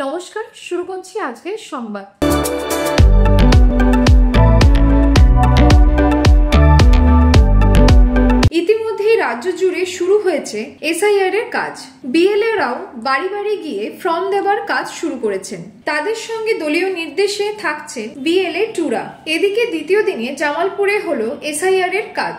নমস্কার, শুরু করছি আজকের সংবাদ। ইতিমধ্যেই রাজ্য জুড়ে শুরু হয়েছে এসআইআর এর কাজ। বিএলএরাও বাড়ি বাড়ি গিয়ে ফর্ম দেবার কাজ শুরু করেছেন। তাদের সঙ্গে দলীয় নির্দেশে থাকছেন বিএলএ টুরা। এদিকে দ্বিতীয় দিনে জামালপুরে হলো এসআইআর এর কাজ।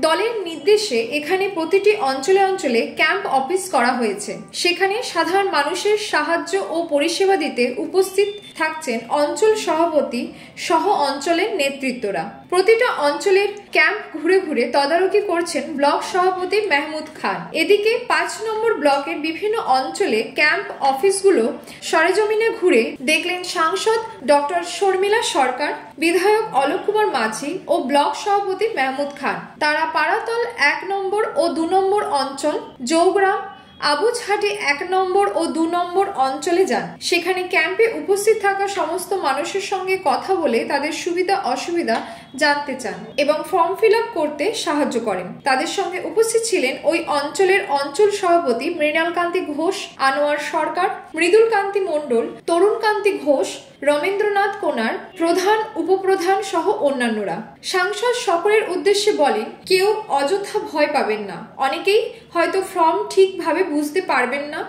দলের নির্দেশে এখানে প্রতিটি অঞ্চলে অঞ্চলে ক্যাম্প অফিস করা হয়েছে। সেখানে সাধারণ মানুষের সাহায্য ও পরিষেবা দিতে উপস্থিত থাকছেন অঞ্চল সভাপতি সহ অঞ্চলের নেতৃত্বরা। প্রতিটা অঞ্চলের ক্যাম্প ঘুরে ঘুরে তদারকি করছেন ব্লক সভাপতি মেহমুদ খান। এদিকে ৫ নম্বর ব্লকের বিভিন্ন অঞ্চলে ক্যাম্প অফিসগুলো সরেজমিনে ঘুরে দেখলেন সাংসদ ডক্টর শর্মিলা সরকার, বিধায়ক অলোক কুমার মাঝি ও ব্লক সভাপতি মেহমুদ খান। তারা পাড়াতল ১ নম্বর ও ২ নম্বর অঞ্চল, জৌগ্রাম, আবুঝহাটি ১ নম্বর ও ২ নম্বর অঞ্চলে যান। সেখানে ক্যাম্পে উপস্থিত থাকা সমস্ত মানুষের সঙ্গে কথা বলে তাদের সুবিধা অসুবিধা জানতে চান এবং ফর্ম ফিল আপ করতে সাহায্য করেন। তাদের সঙ্গে উপস্থিত ছিলেন ওই অঞ্চলের অঞ্চল সভাপতি মৃণাল কান্তি ঘোষ, আনোয়ার সরকার, মৃদুল কান্তি মণ্ডল, তরুণ কান্তি ঘোষ, রমেন্দ্রনাথ কোনার, প্রধান উপপ্রধান সহ অন্যান্যরা। সাংসদ সকলের উদ্দেশ্যে বলেন, কেউ অযথা ভয় পাবেন না। অনেকেই হয়তো ফর্ম ঠিকভাবে বুঝতে পারবেন না,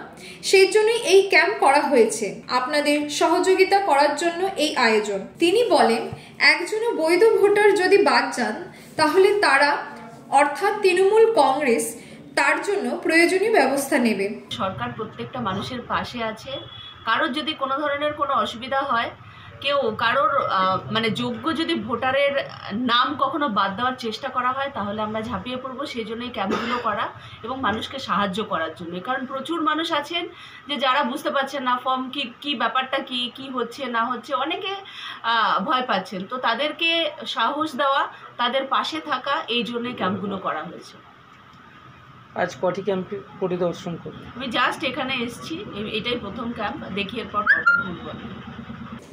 সেই জন্যই এই ক্যাম্প করা হয়েছে। আপনাদের সহযোগিতা করার জন্য এই আয়োজন। তিনি বলেন, একজনও বৈধ ভোটার যদি বাদ যান তাহলে তারা অর্থাৎ তৃণমূল কংগ্রেস তার জন্য প্রয়োজনীয় ব্যবস্থা নেবে। সরকার প্রত্যেকটা মানুষের পাশে আছে। কারোর যদি কোনো ধরনের কোনো অসুবিধা হয়, কেউ কারোর যোগ্য যদি ভোটারের নাম কখনো বাদ দেওয়ার চেষ্টা করা হয়, তাহলে আমরা ঝাঁপিয়ে পড়বো। সেই জন্যই ক্যাম্পগুলো করা এবং মানুষকে সাহায্য করার জন্য। কারণ প্রচুর মানুষ আছেন যে যারা বুঝতে পারছেন না ফর্ম কি ব্যাপারটা কি হচ্ছে না হচ্ছে, অনেকে ভয় পাচ্ছেন। তো তাদেরকে সাহস দেওয়া, তাদের পাশে থাকা, এই জন্যই ক্যাম্পগুলো করা হয়েছে। আজ কটি ক্যাম্প পরিদর্শন করব? আমি জাস্ট এখানে এসেছি, এটাই প্রথম ক্যাম্প, দেখি এরপর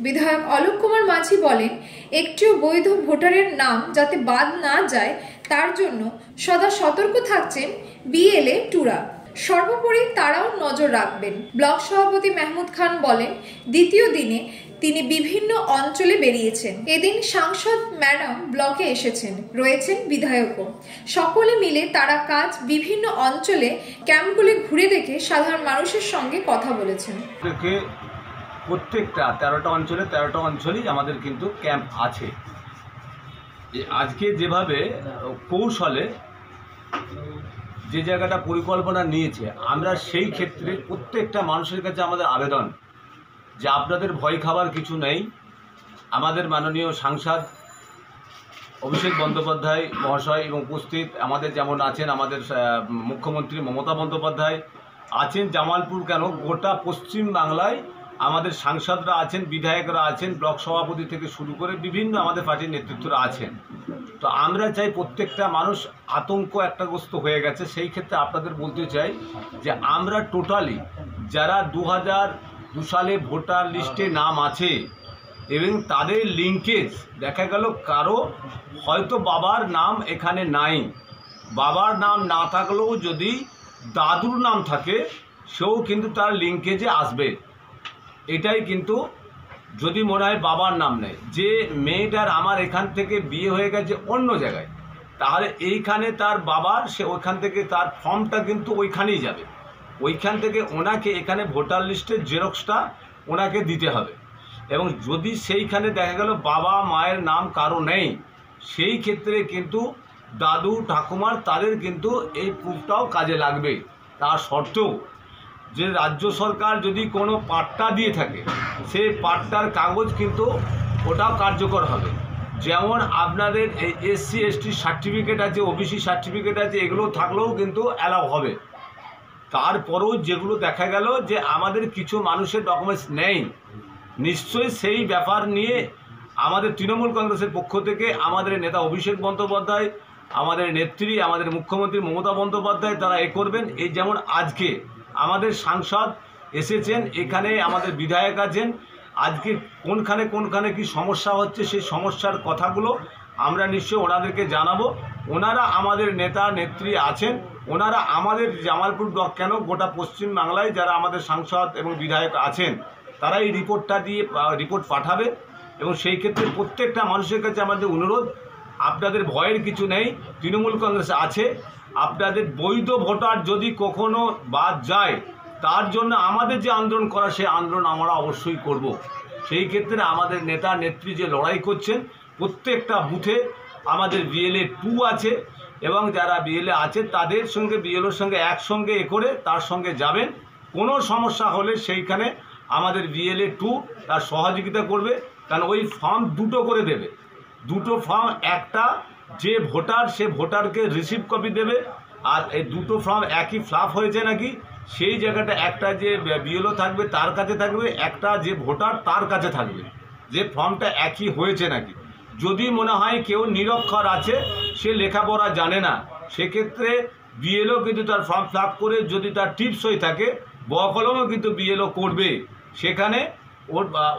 বিধায়ক অলোক কুমার মাঝি বলেন, একটিও বৈধ ভোটারের নাম যাতে বাদ না যায় তার জন্য সদা সতর্ক থাকছেন বিএলএ টুরা। সর্বোপরি তারাও নজর রাখবেন। ব্লক সভাপতি মেহমুদ খান বলেন, দ্বিতীয় দিনে তিনি বিভিন্ন অঞ্চলে বেরিয়েছেন। এদিন সাংসদ ম্যাডাম ব্লকে এসেছেন, রয়েছেন বিধায়কও। সকলে মিলে তারা কাজ বিভিন্ন অঞ্চলে ক্যাম্পগুলি ঘুরে দেখে সাধারণ মানুষের সঙ্গে কথা বলেছেন। প্রত্যেকটা 13টা অঞ্চলে 13টা অঞ্চলেই আমাদের কিন্তু ক্যাম্প আছে। আজকে যেভাবে কৌশলে যে জায়গাটা পরিকল্পনা নিয়েছে, আমরা সেই ক্ষেত্রে প্রত্যেকটা মানুষের কাছে আমাদের আবেদন যে আপনাদের ভয় খাবার কিছু নেই। আমাদের মাননীয় সাংসদ অভিষেক বন্দ্যোপাধ্যায় মহাশয় এবং উপস্থিত আমাদের যেমন আছেন আমাদের মুখ্যমন্ত্রী মমতা বন্দ্যোপাধ্যায় আছেন। জামালপুর কেন, গোটা পশ্চিম বাংলায় আমাদের সাংসদরা আছেন, বিধায়করা আছেন, ব্লক সভাপতি থেকে শুরু করে বিভিন্ন আমাদের পার্টির নেতৃত্বরা আছেন। তো আমরা চাই প্রত্যেকটা মানুষ আতঙ্ক একটাগ্রস্ত হয়ে গেছে। সেই ক্ষেত্রে আপনাদের বলতে চাই যে আমরা টোটালি যারা 2002 সালে ভোটার লিস্টে নাম আছে এবং তাদের লিঙ্কেজ দেখা গেল কারো হয়তো বাবার নাম এখানে নাই, বাবার নাম না থাকলেও যদি দাদুর নাম থাকে সেও কিন্তু তার লিঙ্কেজে আসবে। এটাই কিন্তু যদি মনে হয় বাবার নাম নেই, যে মেয়েটার আমার এখান থেকে বিয়ে হয়ে গেছে অন্য জায়গায়, তাহলে এইখানে তার বাবার সে ওইখান থেকে তার ফর্মটা কিন্তু ওইখানেই যাবে। ওইখান থেকে ওনাকে এখানে ভোটার লিস্টের জেরক্সটা ওনাকে দিতে হবে। এবং যদি সেইখানে দেখা গেল বাবা মায়ের নাম কারো নেই, সেই ক্ষেত্রে কিন্তু দাদু ঠাকুমার তাদের কিন্তু এই প্রুফটাও কাজে লাগবে। তার সত্ত্বেও যে রাজ্য সরকার যদি কোনো পাট্টা দিয়ে থাকে, সেই পাট্টার কাগজ কিন্তু ওটাও কার্যকর হবে। যেমন আপনাদের এই SC ST সার্টিফিকেট আছে, OBC সার্টিফিকেট আছে, এগুলো থাকলেও কিন্তু অ্যালাউ হবে। তারপরেও যেগুলো দেখা গেল যে আমাদের কিছু মানুষের ডকুমেন্টস নেই, নিশ্চয়ই সেই ব্যাপার নিয়ে আমাদের তৃণমূল কংগ্রেসের পক্ষ থেকে আমাদের নেতা অভিষেক বন্দ্যোপাধ্যায়, আমাদের নেত্রী, আমাদের মুখ্যমন্ত্রী মমতা বন্দ্যোপাধ্যায় তারা করবেন। এই যেমন আজকে আমাদের সাংসদ এসেছেন, এখানে আমাদের বিধায়ক আছেন, আজকে কোনখানে কি সমস্যা হচ্ছে সেই সমস্যার কথাগুলো আমরা নিশ্চয়ই ওনাদেরকে জানাবো। ওনারা আমাদের নেতা নেত্রী আছেন, ওনারা আমাদের জামালপুর ব্লক কেন গোটা পশ্চিমবাংলায় যারা আমাদের সাংসদ এবং বিধায়ক আছেন তারা এই রিপোর্ট পাঠাবে। এবং সেই ক্ষেত্রে প্রত্যেকটা মানুষের কাছে আমাদের অনুরোধ, আপনাদের ভয়ের কিছু নেই, তৃণমূল কংগ্রেস আছে। আপনাদের বৈধ ভোটার যদি কখনো বাদ যায় তার জন্য আমাদের যে আন্দোলন করা সেই আন্দোলন আমরা অবশ্যই করব। সেই ক্ষেত্রে আমাদের নেতা নেত্রী যে লড়াই করছেন প্রত্যেকটা বুথে আমাদের BLA 2 আছে এবং যারা BLA আছে তাদের সঙ্গে BLOর সঙ্গে একসঙ্গে করে তার সঙ্গে যাবেন। কোনো সমস্যা হলে সেইখানে আমাদের BLA 2 তার সহযোগিতা করবে, কারণ ওই ফর্ম দুটো করে দেবে। দুটো ফর্ম, একটা যে ভোটার সে ভোটারকে রিসিভ কপি দেবে, আর এই দুটো ফর্ম একই ফ্লাপ হয়েছে নাকি সেই জায়গাটা একটা যে BLO থাকবে তার কাছে থাকবে, একটা যে ভোটার তার কাছে থাকবে যে ফর্মটা একই হয়েছে নাকি। যদি মনে হয় কেউ নিরক্ষর আছে, সে লেখাপড়া জানে না, সেক্ষেত্রে BLO কিন্তু তার ফর্ম ফ্লাপ করে যদি তার টিপস হয়ে থাকে বকলমও কিন্তু BLO করবে। সেখানে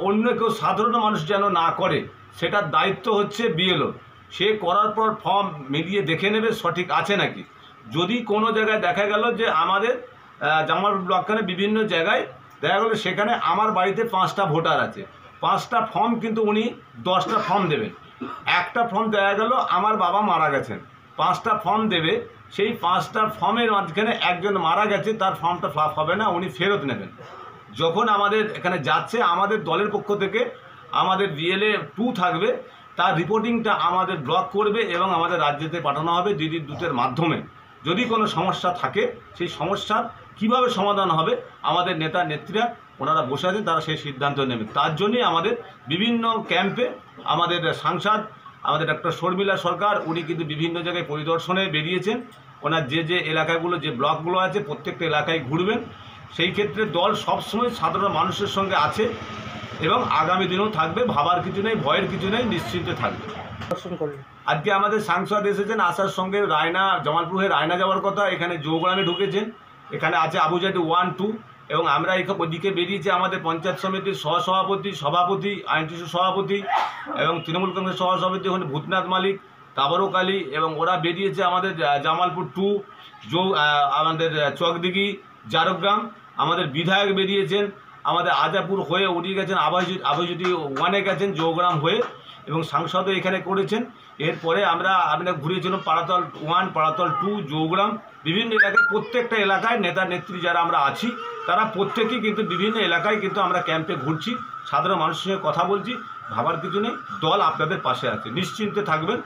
অন্য কেউ সাধারণ মানুষ যেন না করে, সেটার দায়িত্ব হচ্ছে BLO। সে করার পর ফর্ম মিলিয়ে দেখে নেবে সঠিক আছে নাকি। যদি কোনো জায়গায় দেখা গেল যে আমাদের জামালপুর ব্লকখানে বিভিন্ন জায়গায় দেখা গেলো সেখানে আমার বাড়িতে 5টা ভোটার আছে, 5টা ফর্ম কিন্তু উনি 10টা ফর্ম দেবেন। একটা ফর্ম দেখা গেল আমার বাবা মারা গেছেন, 5টা ফর্ম দেবে, সেই 5টা ফর্মের মাঝখানে একজন মারা গেছে, তার ফর্মটা ফ্লাপ হবে না, উনি ফেরত নেবেন। যখন আমাদের এখানে যাচ্ছে আমাদের দলের পক্ষ থেকে আমাদের BLA 2 থাকবে, তার রিপোর্টিংটা আমাদের ব্লক করবে এবং আমাদের রাজ্যতে পাঠানো হবে দিদির দূতের মাধ্যমে। যদি কোনো সমস্যা থাকে সেই সমস্যার কিভাবে সমাধান হবে আমাদের নেতা নেত্রীরা ওনারা বসে আছেন, তারা সেই সিদ্ধান্ত নেবে। তার জন্যই আমাদের বিভিন্ন ক্যাম্পে আমাদের সাংসদ আমাদের ডক্টর শর্মিলা সরকার উনি কিন্তু বিভিন্ন জায়গায় পরিদর্শনে বেরিয়েছেন। ওনার যে এলাকাগুলো যে ব্লকগুলো আছে প্রত্যেকটা এলাকায় ঘুরবেন। সেই ক্ষেত্রে দল সবসময় সাধারণ মানুষের সঙ্গে আছে এবং আগামী দিনেও থাকবে। ভাবার কিছু নেই, ভয়ের কিছু নেই, নিশ্চিন্তে থাকবে। আজকে আমাদের সাংসদ এসেছেন, আসার সঙ্গে রায়না জামালপুর হয়ে রায়না যাওয়ার কথা, এখানে জৌগ্রামে ঢুকেছেন, এখানে আছে আবুজাটি 1, 2 এবং আমরা ওদিকে বেরিয়েছি আমাদের পঞ্চায়েত সমিতির সহসভাপতি, সভাপতি, আইনটিসি সভাপতি এবং তৃণমূল কংগ্রেস সহসভাপতি হন ভূতনাথ মালিক, তাবারক আলী, এবং ওরা বেরিয়েছে আমাদের জামালপুর 2, আমাদের চকদিঘি, জারগ্রাম, আমাদের বিধায়ক বেরিয়েছেন আমাদের আজাপুর হয়ে উঠে গেছেন, আবাসিটি 1-এ গেছেন জৌগ্রাম হয়ে এবং সাংসদও এখানে করেছেন। এরপরে আমরা ঘুরিয়েছিলাম পাড়াতল 1, পাড়াতল 2, জৌগ্রাম, বিভিন্ন এলাকায়। প্রত্যেকটা এলাকায় নেতা নেত্রী যারা আমরা আছি তারা প্রত্যেকেই কিন্তু বিভিন্ন এলাকায় কিন্তু আমরা ক্যাম্পে ঘুরছি, সাধারণ মানুষের সঙ্গে কথা বলছি। ভাবার কিছু নেই, দল আপনাদের পাশে আছে, নিশ্চিন্তে থাকবেন।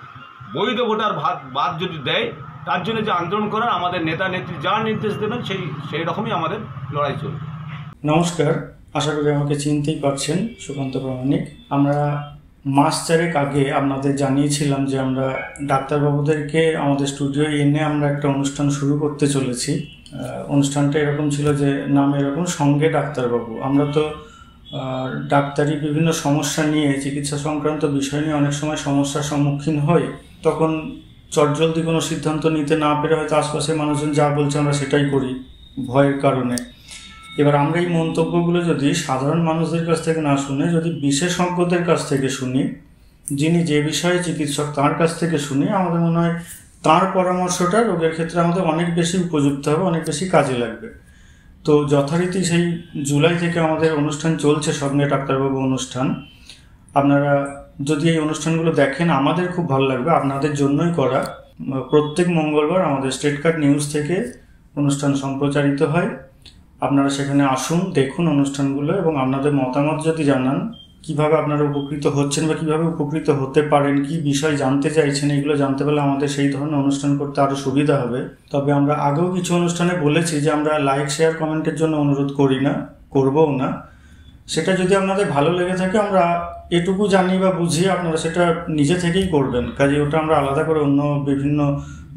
বৈধ ভোটার বাদ যদি দেয় তার জন্য যে আন্দোলন করার আমাদের নেতা নেত্রী যা নির্দেশ দেবেন সেই রকমই আমাদের লড়াই চলবে। নমস্কার, আশা করি আমাকে চিনতেই পারছেন, সুকান্ত প্রামাণিক। আমরা মাস 4 আগে আপনাদের জানিয়েছিলাম যে আমরা ডাক্তারবাবুদেরকে আমাদের স্টুডিওয়ে এনে আমরা একটা অনুষ্ঠান শুরু করতে চলেছি। অনুষ্ঠানটা এরকম ছিল যে নাম এরকম, সঙ্গে ডাক্তারবাবু। আমরা তো ডাক্তারি বিভিন্ন সমস্যা নিয়ে, চিকিৎসা সংক্রান্ত বিষয় নিয়ে অনেক সময় সমস্যার সম্মুখীন হই। তখন চটজলদি কোনো সিদ্ধান্ত নিতে না পেরে হয়তো আশপাশের মানুষজন যা বলছে আমরা সেটাই করি ভয়ের কারণে। এবার আমরা এই মন্তব্যগুলো যদি সাধারণ মানুষদের কাছ থেকে না শুনে যদি বিশেষজ্ঞদের কাছ থেকে শুনি, যিনি যে বিষয়ে চিকিৎসক তার কাছ থেকে শুনি, আমাদের মনে হয় তার পরামর্শটা রোগের ক্ষেত্রে আমাদের অনেক বেশি উপযুক্ত হবে, অনেক বেশি কাজে লাগবে। তো যথারীতি সেই জুলাই থেকে আমাদের অনুষ্ঠান চলছে, সঙ্গে ডাক্তারবাবু অনুষ্ঠান। আপনারা যদি এই অনুষ্ঠানগুলো দেখেন আমাদের খুব ভালো লাগবে, আপনাদের জন্যই করা। প্রত্যেক মঙ্গলবার আমাদের স্টেট কার্ড নিউজ থেকে অনুষ্ঠান সম্প্রচারিত হয়। আপনারা সেখানে আসুন, দেখুন অনুষ্ঠানগুলো এবং আপনাদের মতামত যদি জানান, কিভাবে আপনারা উপকৃত হচ্ছেন বা কিভাবে উপকৃত হতে পারেন, কি বিষয় জানতে চাইছেন, এগুলো জানতে পারলে আমাদের সেই ধরনের অনুষ্ঠান করতে আরও সুবিধা হবে। তবে আমরা আগেও কিছু অনুষ্ঠানে বলেছি যে আমরা লাইক, শেয়ার, কমেন্টের জন্য অনুরোধ করি না, করবও না। সেটা যদি আপনাদের ভালো লেগে থাকে, আমরা এটুকু জানি বা বুঝি, আপনারা সেটা নিজে থেকেই করবেন। কাজে ওটা আমরা আলাদা করে অন্য বিভিন্ন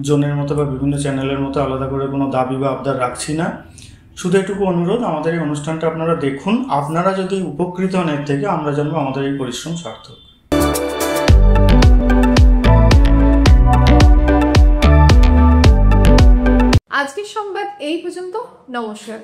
জনের মতো বা বিভিন্ন চ্যানেলের মতো আলাদা করে কোনো দাবি বা আবদার রাখছি না। শুধু এটুকু অনুরোধ, আমাদের এই অনুষ্ঠানটা আপনারা দেখুন। আপনারা যদি উপকৃত হন এর থেকে, আমরা জানবো আমাদের এই পরিশ্রম সার্থক। আজকের সংবাদ এই পর্যন্ত। নমস্কার।